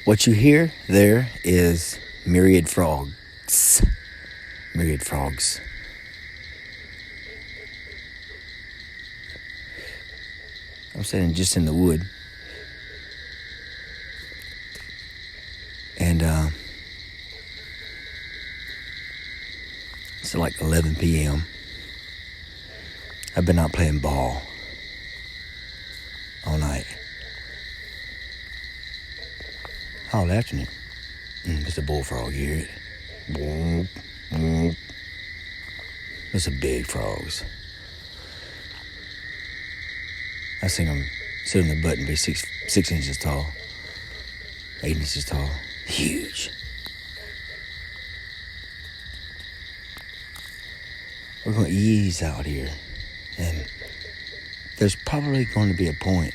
What you hear there is myriad frogs. Myriad frogs. I'm sitting just in the wood. And it's like 11 p.m. I've been out playing ball all night. All afternoon. There's a bullfrog here. There's some big frogs. I seen them sit on the butt and be 6 inches tall, 8 inches tall, huge. We're going to ease out here, and there's probably going to be a point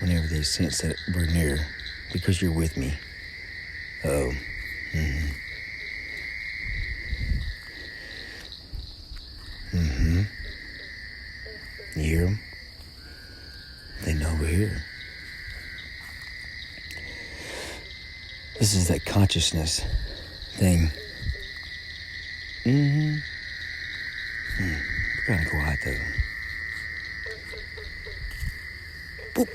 whenever they sense that we're near, because you're with me. Uh-oh. You hear them? They know we're here. This is that consciousness thing. We're kind of quiet though. Boop.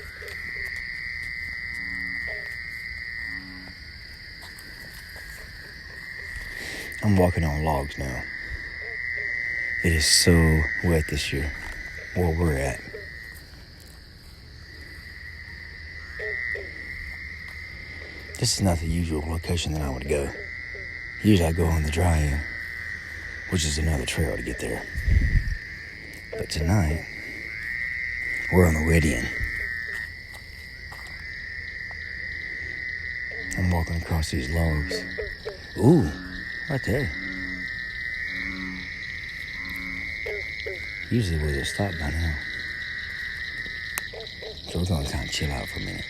I'm walking on logs now. It is so wet this year, where we're at. This is not the usual location that I would go. Usually I go on the dry end, which is another trail to get there. But tonight, we're on the wet end. I'm walking across these logs. Ooh, right there. Usually where they stop by now. So we're going to kind of chill out for a minute.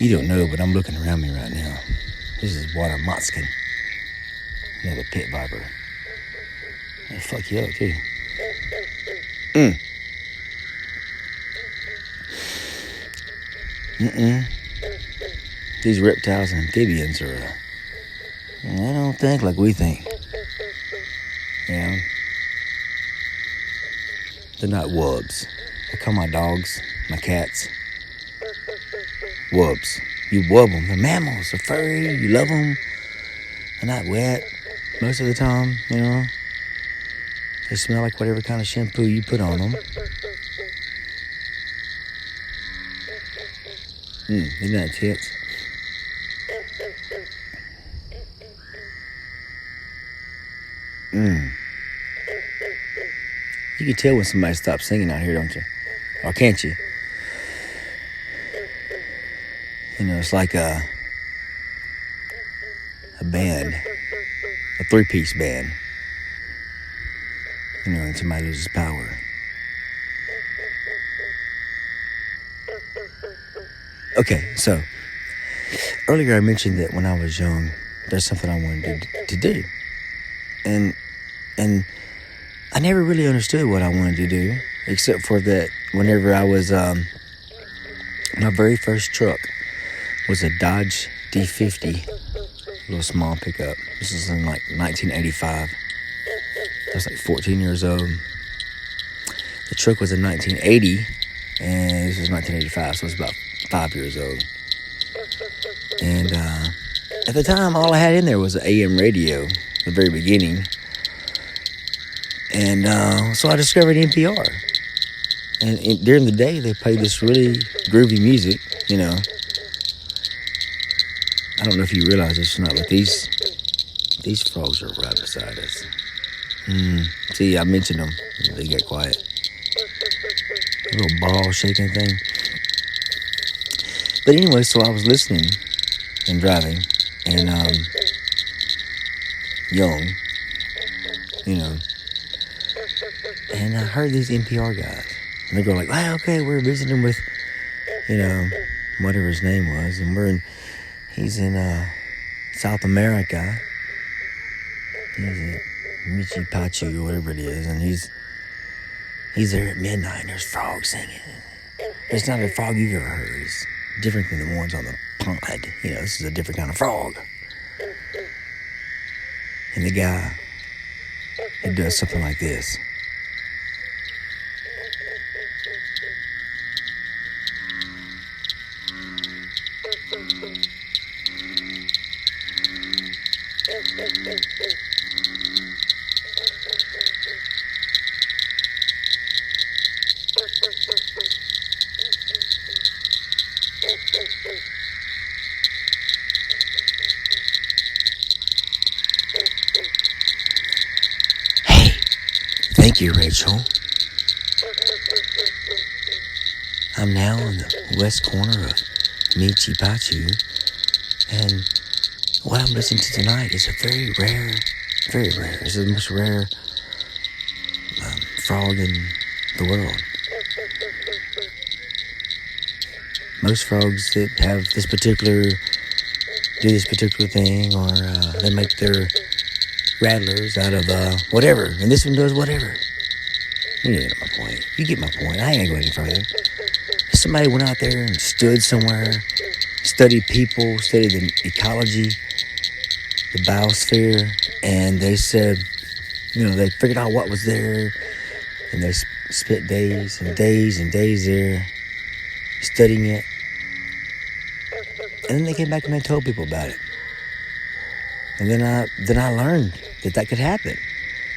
You don't know, but I'm looking around me right now. This is water motskin. Another pit viper. That'll fuck you up, too. These reptiles and amphibians are, they don't think like we think. You know? They're not wubs. I call my dogs, my cats, wubs. You wub them. They're mammals. They're furry. You love them. They're not wet most of the time, you know. They smell like whatever kind of shampoo you put on them. Isn't that tits? You can tell when somebody stops singing out here, don't you? Or can't you? You know, it's like a band, a 3-piece band. You know, and somebody loses power. Okay, so earlier I mentioned that when I was young, there's something I wanted to do. And I never really understood what I wanted to do, except for that whenever I was, my very first truck was a Dodge D50, little small pickup. This was in like 1985. I was like 14 years old. The truck was in 1980, and this was 1985, so I was about 5 years old. And at the time, all I had in there was an AM radio, the very beginning. And so I discovered NPR. And during the day, they played this really groovy music, you know. I don't know if you realize this or not, but these frogs are right beside us. See, I mentioned them. They got quiet. A little ball shaking thing. But anyway, so I was listening and driving, and young, you know, and I heard these NPR guys, and they're going like, "Wow, okay, we're visiting with, you know, whatever his name was, and he's in South America. Michi Pachu or whatever it is, and he's there at midnight and there's frogs singing. It's not a frog you've ever heard. It's different than the ones on the pond. This is a different kind of frog. And the guy, he does something like this. Thank you, Rachel. I'm now on the west corner of Michi Pachu, and what I'm listening to tonight is a very rare, it's the most rare frog in the world. Most frogs that have do this particular thing, or they make their rattlers out of whatever, and this one does whatever. You get my point. You get my point. I ain't going any further. Somebody went out there and stood somewhere, studied people, studied the ecology, the biosphere, and they said, they figured out what was there, and they spent days and days and days there studying it, and then they came back and they told people about it. And then I learned that could happen,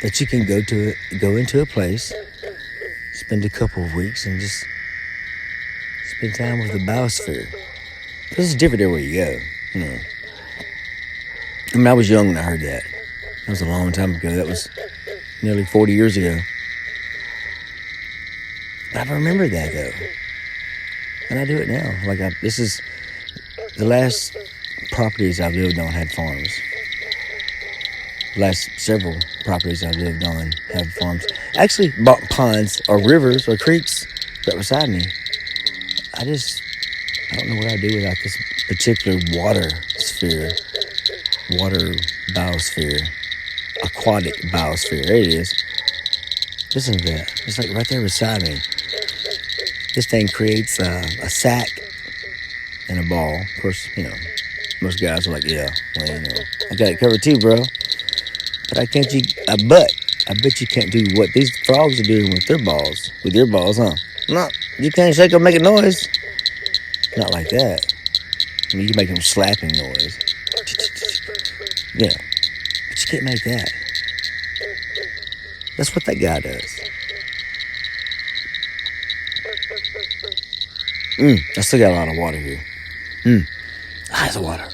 that you can go into a place, spend a couple of weeks, and just spend time with the biosphere. This is different everywhere you go. I was young when I heard that. That was a long time ago. That was nearly 40 years ago. But I remember that, though. And I do it now. This is the last properties I've lived on had farms. The last several properties I've lived on have farms. Actually, ponds or rivers or creeks right beside me. I don't know what I'd do without this particular water biosphere, aquatic biosphere. There it is. Listen to that. It's like right there beside me. This thing creates a sack and a ball. Of course, most guys are like, yeah, well, I got it covered too, bro. But I bet you can't do what these frogs are doing with their balls. With your balls, huh? No, you can't shake them, make a noise. Not like that. You can make them slapping noise. But you can't make that. That's what that guy does. I still got a lot of water here.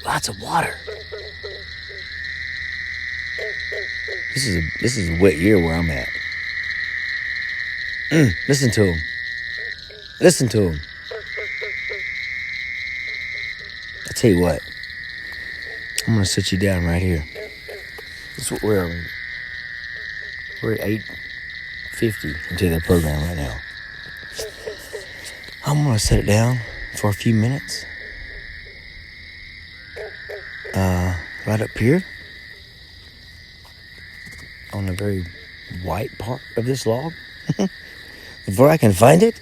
Lots of water. This is a wet year where I'm at. Listen to him. I tell you what. I'm gonna sit you down right here. Where are we? We're at 8:50 into the program right now. I'm gonna set it down for a few minutes. Right up here on the very white part of this log. Before I can find it,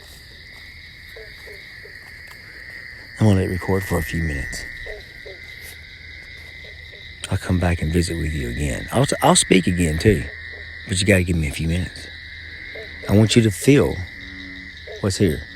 I'm gonna let it record for a few minutes. I'll come back and visit with you again. I'll speak again too, but you gotta give me a few minutes. I want you to feel what's here.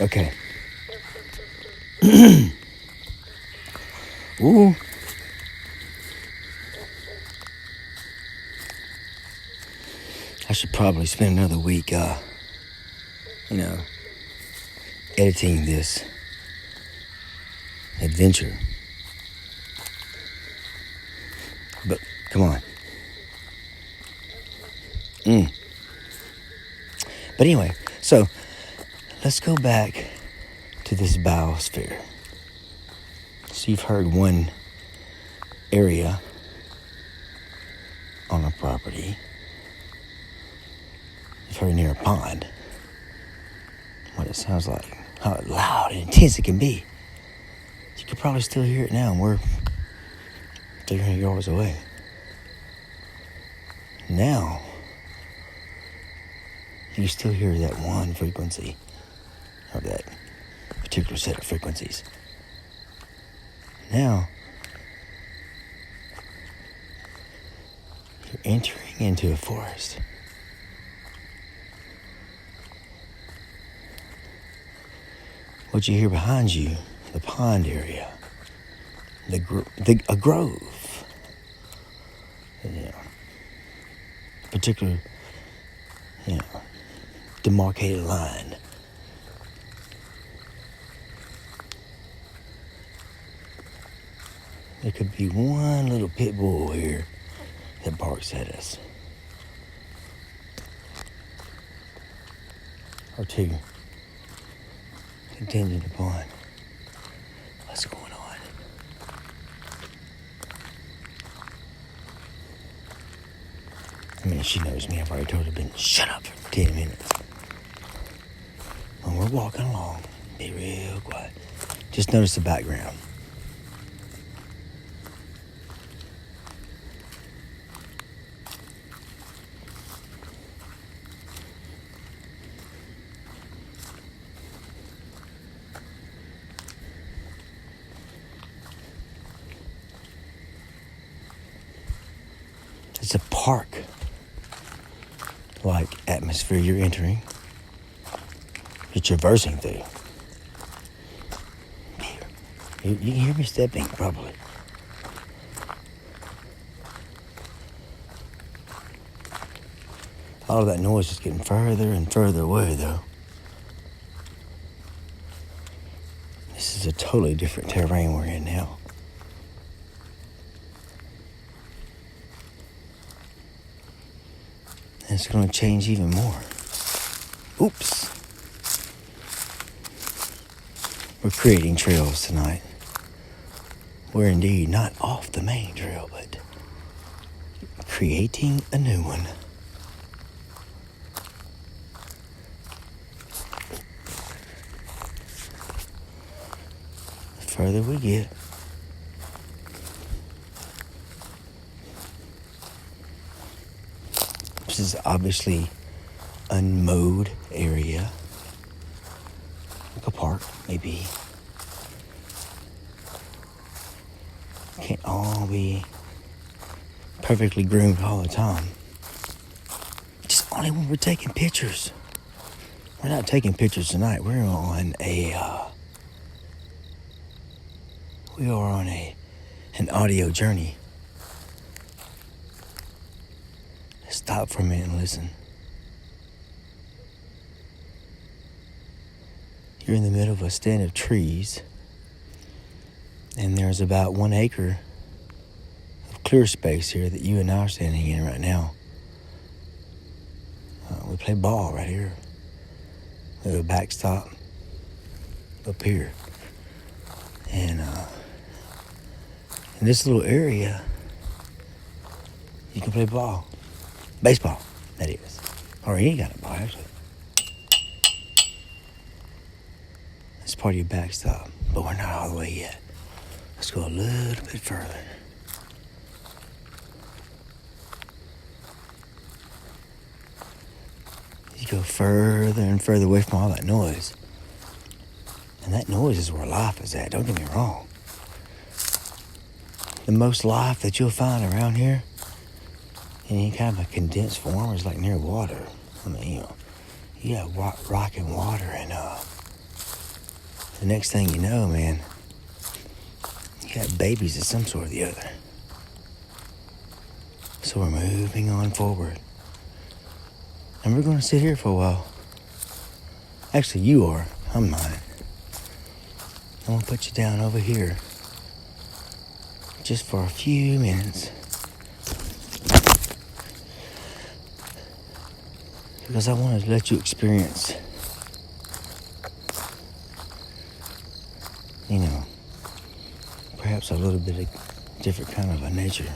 Okay. Ooh. I should probably spend another week, editing this adventure. But, come on. But anyway, so, let's go back to this biosphere. So you've heard one area on a property. You've heard near a pond. What it sounds like. How loud and intense it can be. You could probably still hear it now, and we're 300 yards away. Now, you still hear that one frequency, or that particular set of frequencies. Now, you're entering into a forest. What you hear behind you, the pond area, a grove, particular, demarcated line. There could be one little pit bull here that barks at us. Or two, contingent upon what's going on. I mean, she knows me. I've already told her, shut up for 10 minutes. When we're walking along, be real quiet. Just notice the background. It's a park-like atmosphere you're entering. You're traversing through. You can hear me stepping, probably. All of that noise is getting further and further away, though. This is a totally different terrain we're in now. And it's going to change even more. Oops. We're creating trails tonight. We're indeed not off the main trail, but creating a new one. The further we get, this is obviously unmowed area. Like a park, maybe. Can't all be perfectly groomed all the time. Just only when we're taking pictures. We're not taking pictures tonight. We are on an audio journey. Stop for a minute and listen. You're in the middle of a stand of trees, and there's about 1 acre of clear space here that you and I are standing in right now. We play ball right here. We have a backstop up here. And in this little area, you can play ball. Baseball, that is. Or any kind of ball, actually. part of your backstop, but we're not all the way yet. Let's go a little bit further. You go further and further away from all that noise. And that noise is where life is at, don't get me wrong. The most life that you'll find around here in any kind of a condensed form is like near water. I mean, you got rock and water, and the next thing you know, man, you got babies of some sort or the other. So we're moving on forward. And we're going to sit here for a while. Actually, you are. I'm not. I'm going to put you down over here just for a few minutes. Because I want to let you experience, perhaps a little bit of different kind of a nature.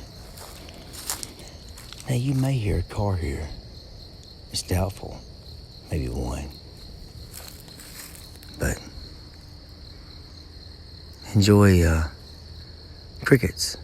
Now, you may hear a car here. It's doubtful. Maybe one. But enjoy crickets.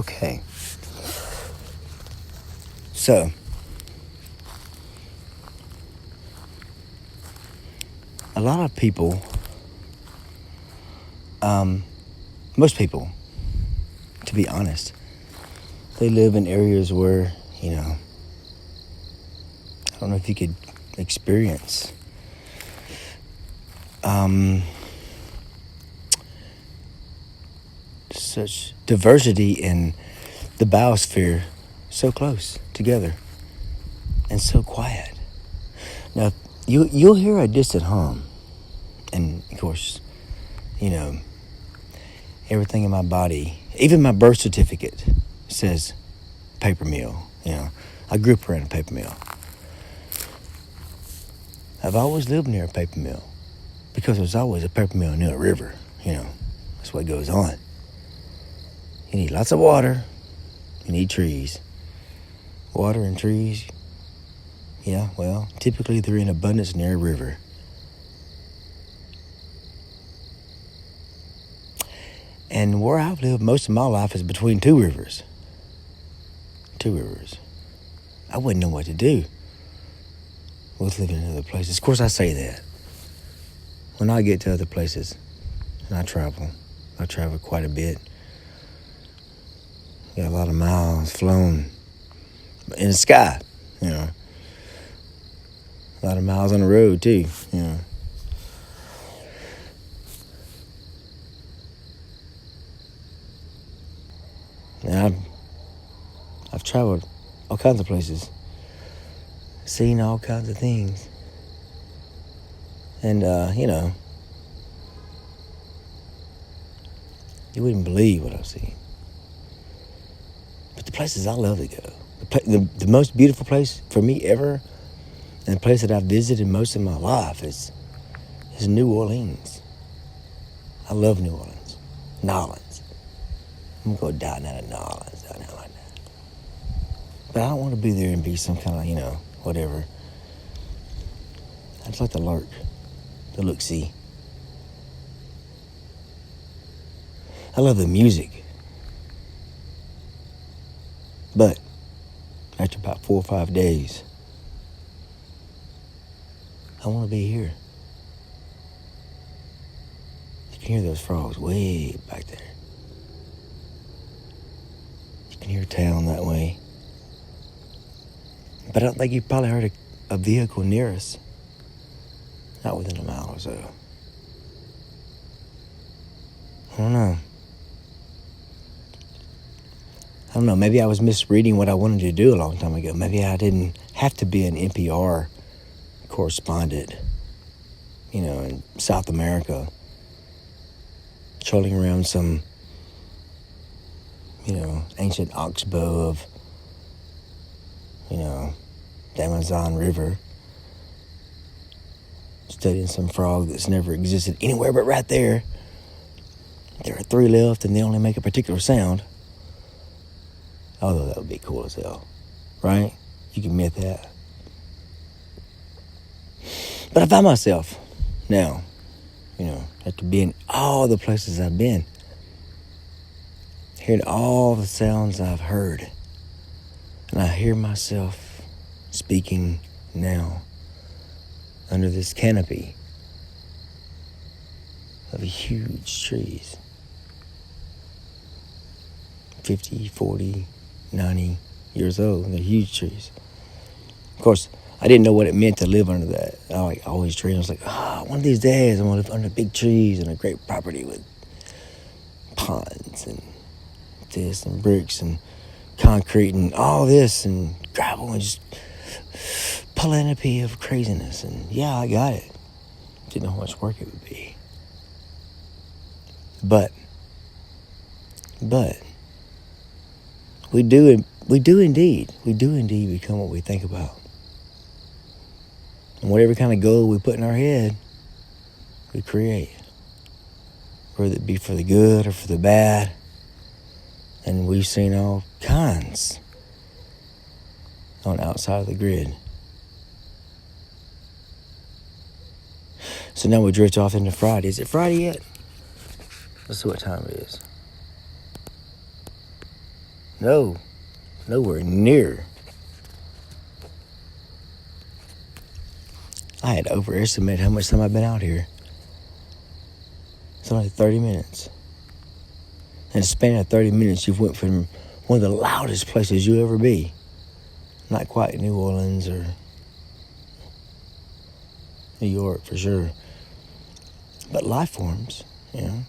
Okay. So, a lot of people, most people, to be honest, they live in areas where, I don't know if you could experience such diversity in the biosphere so close together and so quiet. Now, you'll hear a distant hum, and of course, everything in my body, even my birth certificate, says paper mill. I grew up around a paper mill. I've always lived near a paper mill because there's always a paper mill near a river. That's what goes on. You need lots of water. You need trees. Water and trees, typically they're in abundance near a river. And where I've lived most of my life is between two rivers. I wouldn't know what to do with living in other places. Of course, I say that. When I get to other places, and I travel quite a bit. Got a lot of miles flown in the sky, A lot of miles on the road, too, And I've traveled all kinds of places, seen all kinds of things. And, you wouldn't believe what I've seen. But the places I love to go, the most beautiful place for me ever, and the place that I've visited most of my life is New Orleans. I love New Orleans. Nolans. I'm going to go down out of Nolans, down there like that. But I don't want to be there and be some kind of, whatever. I just like to lurk, to look-see. I love the music. But after about 4 or 5 days, I want to be here. You can hear those frogs way back there. You can hear town that way. But I don't think you've probably heard a vehicle near us. Not within a mile or so. I don't know, maybe I was misreading what I wanted to do a long time ago. Maybe I didn't have to be an NPR correspondent, in South America, trolling around some, ancient oxbow of, the Amazon River, studying some frog that's never existed anywhere but right there. There are 3 left and they only make a particular sound. Although that would be cool as hell, right? You can admit that. But I find myself now, after being all the places I've been, hearing all the sounds I've heard, and I hear myself speaking now under this canopy of huge trees, 50, 40, 90 years old, and they're huge trees. Of course, I didn't know what it meant to live under that. I always dreamed. I was like, one of these days I'm going to live under big trees and a great property with ponds and this and bricks and concrete and all this and gravel and just palanopy of craziness. And yeah, I got it. Didn't know how much work it would be. But we do indeed become what we think about. And whatever kind of goal we put in our head, we create. Whether it be for the good or for the bad. And we've seen all kinds on outside of the grid. So now we drift off into Friday. Is it Friday yet? Let's see what time it is. No, nowhere near. I had overestimated how much time I've been out here. It's only 30 minutes. In a span of 30 minutes, you've went from one of the loudest places you'll ever be. Not quite New Orleans or New York for sure. But life forms, you know.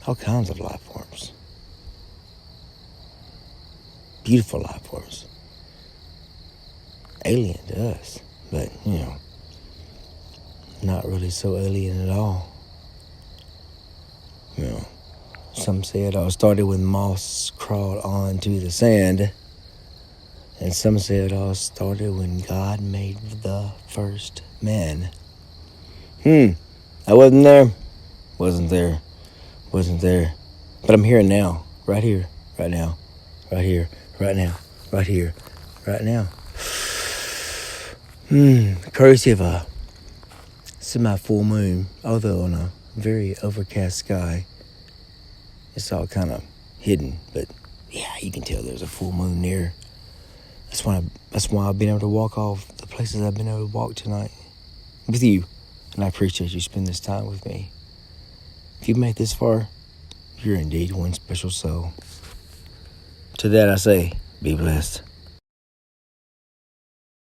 All kinds of life forms. Beautiful life forms. Alien to us, but, you know, not really so alien at all. You know, some say it all started when moss crawled onto the sand, and some say it all started when God made the first man. I wasn't there. Wasn't there. But I'm here now. Right here. Right now. Right here. Right now. Right here. Right now. Courtesy of a semi-full moon, although on a very overcast sky. It's all kind of hidden, but yeah, you can tell there's a full moon near. That's why I've been able to walk all the places I've been able to walk tonight with you, and I appreciate you spending this time with me. If you've made this far, you're indeed one special soul. To that I say, be blessed.